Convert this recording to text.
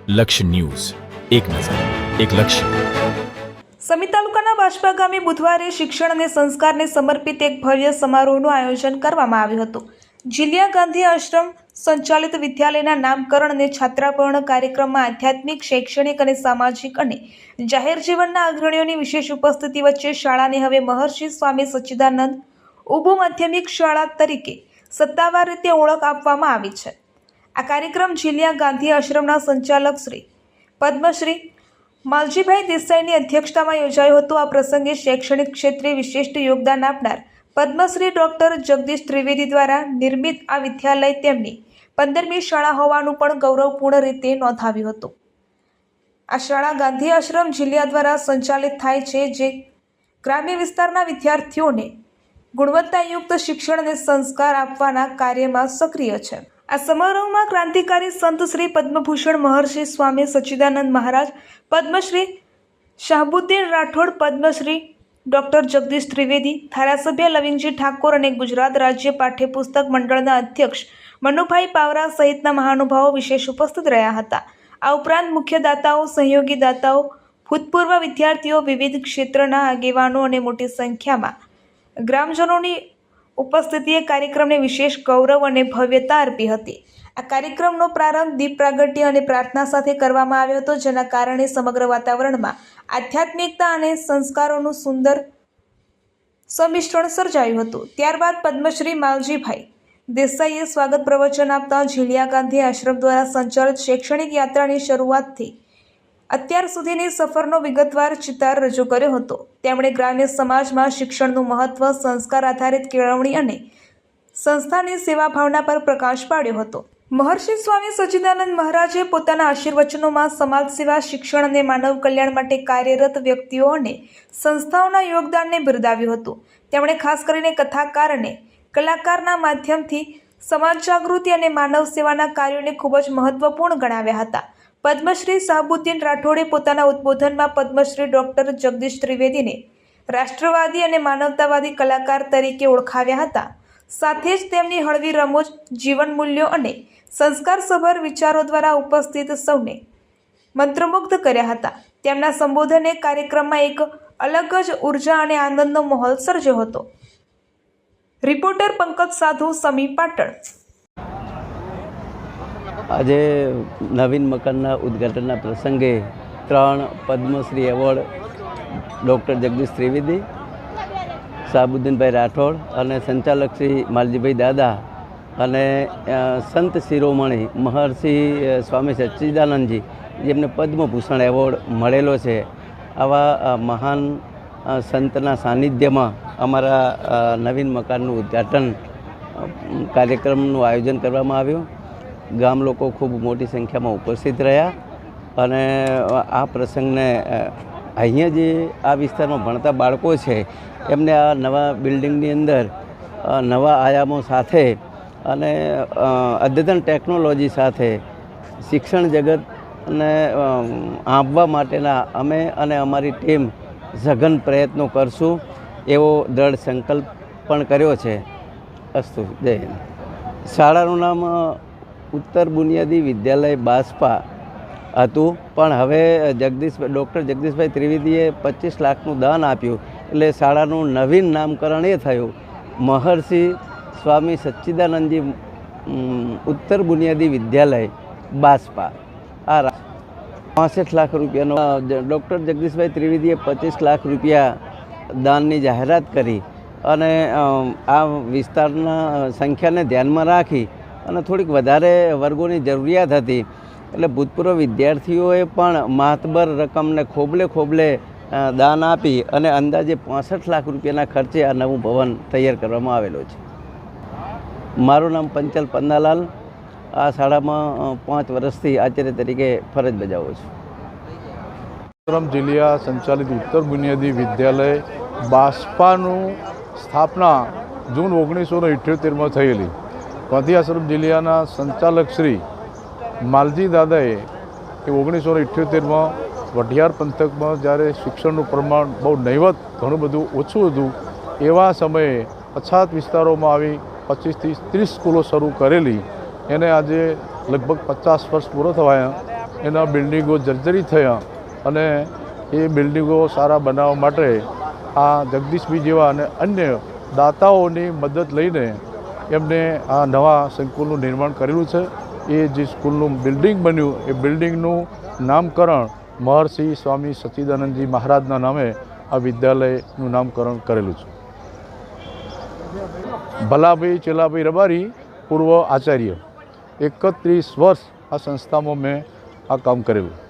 લક્ષ્ય ન્યૂઝ, એક નજર, એક લક્ષ્ય. સમી તાલુકાના બાજપા ગામે બુધવારે શિક્ષણ અને સંસ્કારને સમર્પિત એક ભવ્ય સમારોહનું આયોજન કરવામાં આવ્યું હતું. જિલ્લા ગાંધી આશ્રમ સંચાલિત વિદ્યાલયના નામકરણ અને છાત્રાપર્ણ કાર્યક્રમમાં આધ્યાત્મિક, શૈક્ષણિક અને સામાજિક અને જાહેર જીવનના અગ્રણીઓની વિશેષ ઉપસ્થિતિ વચ્ચે શાળાને હવે મહર્ષિ સ્વામી સચ્ચિદાનંદ ઉબુ માધ્યમિક શાળા તરીકે સત્તાવાર રીતે ઓળખ આપવામાં આવી છે. આ કાર્યક્રમ જિલ્લા ગાંધી આશ્રમના સંચાલક શ્રી પદ્મશ્રી માલજીભાઈ દેસાઈની અધ્યક્ષતામાં યોજાયો હતો. આ પ્રસંગે શૈક્ષણિક ક્ષેત્રે વિશિષ્ટ યોગદાન આપનાર પદ્મશ્રી ડૉક્ટર જગદીશ ત્રિવેદી દ્વારા નિર્મિત આ વિદ્યાલય તેમની 15મી શાળા હોવાનું પણ ગૌરવપૂર્ણ રીતે નોંધાવ્યું હતું. આ શાળા ગાંધી આશ્રમ જિલ્લા દ્વારા સંચાલિત થાય છે, જે ગ્રામ્ય વિસ્તારના વિદ્યાર્થીઓને ગુણવત્તાયુક્ત શિક્ષણ અને સંસ્કાર આપવાના કાર્યમાં સક્રિય છે. આ સમારોહમાં ક્રાંતિકારી સંત શ્રી પદ્મભૂષણ મહર્ષિ સ્વામી સચ્ચિદાનંદ મહારાજ, પદ્મશ્રી શાહબુદ્દીન રાઠોડ, પદ્મશ્રી ડૉક્ટર જગદીશ ત્રિવેદી, ધારાસભ્ય લવિંગજી ઠાકોર અને ગુજરાત રાજ્ય પાઠ્યપુસ્તક મંડળના અધ્યક્ષ મનુભાઈ પાવરા સહિતના મહાનુભાવો વિશેષ ઉપસ્થિત રહ્યા હતા. આ ઉપરાંત મુખ્ય દાતાઓ, સહયોગી દાતાઓ, ભૂતપૂર્વ વિદ્યાર્થીઓ, વિવિધ ક્ષેત્રના આગેવાનો અને મોટી સંખ્યામાં ગ્રામજનોની ઉપસ્થિતિએ કાર્યક્રમને વિશેષ ગૌરવ અને ભવ્યતા આપી હતી. આ કાર્યક્રમનો પ્રારંભ દીપ પ્રાગટ્ય અને પ્રાર્થના સાથે કરવામાં આવ્યો હતો, જેના કારણે સમગ્ર વાતાવરણમાં આધ્યાત્મિકતા અને સંસ્કારોનું સુંદર સંમિશ્રણ સર્જાયું હતું. ત્યારબાદ પદ્મશ્રી માલજીભાઈ દેસાઈએ સ્વાગત પ્રવચન આપતા જિલ્લા ગાંધી આશ્રમ દ્વારા સંચાલિત શૈક્ષણિક યાત્રાની શરૂઆતથી અત્યાર સુધીની સફરનો વિગતવાર ચિતાર રજૂ કર્યો હતો. તેમણે ગ્રામ્ય સમાજમાં શિક્ષણનું મહત્વ, સંસ્કાર આધારિત કેળવણી અને સંસ્થાની સેવા ભાવના પર પ્રકાશ પાડ્યો હતો. મહર્ષિ સ્વામી સચ્ચિદાનંદ મહારાજે પોતાના આશીર્વચનોમાં સમાજ સેવા, શિક્ષણ અને માનવ કલ્યાણ માટે કાર્યરત વ્યક્તિઓ અને સંસ્થાઓના યોગદાનને બિરદાવ્યું હતું. તેમણે ખાસ કરીને કથાકાર અને કલાકારના માધ્યમથી સમાજ જાગૃતિ અને માનવ સેવાના કાર્યોને ખૂબ જ મહત્વપૂર્ણ ગણાવ્યા હતા. પદ્મશ્રી શાહબુદ્દીન રાઠોડે પોતાના ઉદ્બોધનમાં પદ્મશ્રી ડૉક્ટર જગદીશ ત્રિવેદીને રાષ્ટ્રવાદી અને માનવતાવાદી કલાકાર તરીકે ઓળખાવ્યા હતા. સાથે જ તેમની હળવી રમૂજ, જીવન મૂલ્યો અને સંસ્કારસભર વિચારો દ્વારા ઉપસ્થિત સૌને મંત્રમુગ્ધ કર્યા હતા. તેમના સંબોધને કાર્યક્રમમાં એક અલગ જ ઉર્જા અને આનંદનો માહોલ સર્જ્યો હતો. રિપોર્ટર પંકજ સાધુ, સમી, પાટણ. આજે નવીન મકાનના ઉદ્ઘાટનના પ્રસંગે 3 પદ્મશ્રી એવોર્ડ ડૉક્ટર જગદીશ ત્રિવેદી, શાહબુદ્દીનભાઈ રાઠોડ અને સંચાલક શ્રી માલજીભાઈ દાદા અને સંત શિરોમણી મહર્ષિ સ્વામી સચ્ચિદાનંદજી, જેમને પદ્મભૂષણ એવોર્ડ મળેલો છે, આવા મહાન સંતના સાનિધ્યમાં અમારા નવીન મકાનનું ઉદ્ઘાટન કાર્યક્રમનું આયોજન કરવામાં આવ્યું. ગામ લોકો ખૂબ મોટી સંખ્યામાં ઉપસ્થિત રહ્યા અને આ પ્રસંગને અહીંયા જે આ વિસ્તારમાં ભણતા બાળકો છે એમને આ નવા બિલ્ડિંગની અંદર નવા આયામો સાથે અને અદ્યતન ટેકનોલોજી સાથે શિક્ષણ જગતને આંબવા માટેના અમે અને અમારી ટીમ સઘન પ્રયત્નો કરશું એવો દ્રઢ સંકલ્પ પણ કર્યો છે. અસ્તુ. જય હિન્દ. શાળાનું નામ ઉત્તર બુનિયાદી વિદ્યાલય બાજપા હતું, પણ હવે ડૉક્ટર જગદીશભાઈ ત્રિવેદીએ 25 લાખનું દાન આપ્યું એટલે શાળાનું નવીન નામકરણ એ થયું મહર્ષિ સ્વામી સચ્ચિદાનંદજી ઉત્તર બુનિયાદી વિદ્યાલય બાજપા. આ 65 લાખ રૂપિયાનો ડૉક્ટર જગદીશભાઈ ત્રિવેદીએ 25 લાખ રૂપિયા દાનની જાહેરાત કરી અને આ વિસ્તારના સંખ્યાને ધ્યાનમાં રાખી અને થોડીક વધારે વર્ગોની જરૂરિયાત હતી એટલે ભૂતપૂર્વ વિદ્યાર્થીઓએ પણ માતબર રકમને ખોબલે દાન આપી અને અંદાજે 65 લાખ રૂપિયાના ખર્ચે આ નવું ભવન તૈયાર કરવામાં આવેલું છે. મારું નામ પંચલ પન્નાલાલ. આ શાળામાં 5 વર્ષથી આચાર્ય તરીકે ફરજ બજાવું છું. જિલ્લા સંચાલિત ઉત્તર બુનિયાદી વિદ્યાલય બાજપાનું સ્થાપના જૂન 1978માં થયેલી. ગાંધી આશ્રમ જિલ્લાના સંચાલક શ્રી માલજી દાદાએ 1978માં વઢિયાર પંથકમાં જ્યારે શિક્ષણનું પ્રમાણ બહુ નહીવત, ઘણું બધું ઓછું હતું, એવા સમયે પછાત વિસ્તારોમાં આવી 25 થી 30 સ્કૂલો શરૂ કરેલી. એને આજે લગભગ 50 વર્ષ પૂરો થવાયા એના બિલ્ડિંગો જર્જરિત થયા અને એ બિલ્ડિંગો સારા બનાવવા માટે આ જગદીશભાઈ જેવા અને અન્ય દાતાઓની મદદ લઈને એમને આ નવા સંકુલનું નિર્માણ કરેલું છે. એ જે સ્કૂલનું બિલ્ડિંગ બન્યું એ બિલ્ડિંગનું નામકરણ મહર્ષિ સ્વામી સચ્ચિદાનંદજી મહારાજના નામે આ વિદ્યાલયનું નામકરણ કરેલું છે. ભલાભાઈ ચેલાભાઈ રબારી પૂર્વ આચાર્ય 31 વર્ષ આ સંસ્થામાં મેં આ કામ કરેલું.